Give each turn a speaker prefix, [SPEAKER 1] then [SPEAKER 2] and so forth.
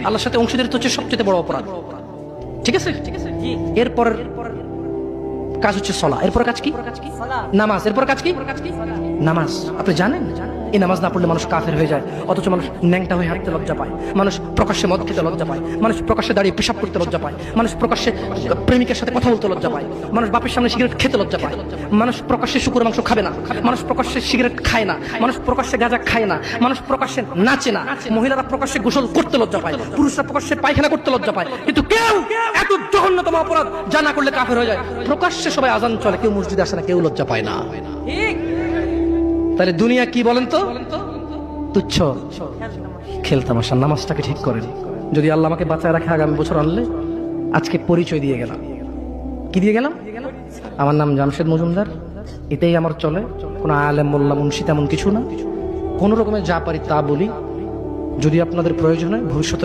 [SPEAKER 1] আল্লাহর সাথে অংশীদারিত্ব হচ্ছে সবচেয়ে বড় অপরাধ। ঠিক আছে, এরপর কাজ হচ্ছে সলা, এরপর কাজ কি? নামাজ। এরপর কাজ কি? নামাজ। আপনি জানেন এই নামাজ না পড়লে মানুষ কাফের হয়ে যায়, অথচ মানুষ ন্যাংটা হয়ে হাঁটতে লজ্জা পায়, মানুষ প্রকাশ্যে মদ খেতে লজ্জা পায়, মানুষ প্রকাশ্যে দাঁড়িয়ে পেশাব করতে লজ্জা পায়, মানুষ প্রকাশ্যে প্রেমিকের সাথে কথা বলতে লজ্জা পায়, মানুষ বাপের সামনে সিগারেট খেতে লজ্জা পায়, মানুষ প্রকাশ্যে শুকুর মাংস খাবে না, মানুষ প্রকাশ্যে সিগারেট খায় না, মানুষ প্রকাশ্যে গাঁজা খায় না, মানুষ প্রকাশ্যে নাচে না, মহিলারা প্রকাশ্যে গোসল করতে লজ্জা পায়, পুরুষরা প্রকাশ্যে পায়খানা করতে লজ্জা পায়, কিন্তু কেউ এত জঘন্যতম অপরাধ যা না করলে কাফের হয়ে যায়। প্রকাশ্যে সবাই আজান চলে, কেউ মসজিদে আসে না, কেউ লজ্জা পায় না। তাহলে দুনিয়া কি বলেন তো? তুচ্ছ খেলতামাশা। নামাজটাকে ঠিক করেন। যদি আল্লাহ আমাকে বাঁচায় রাখে আগামী বছর আনলে, আজকে পরিচয় দিয়ে গেলাম। কি দিয়ে গেলাম? আমার নাম জামশেদ মজুমদার, এটাই আমার চলে। কোনো আলেম মোল্লা মুন্সি তেমন কিছু না, কোন রকমের যা পারি তা বলি। যদি আপনাদের প্রয়োজন হয় ভবিষ্যতে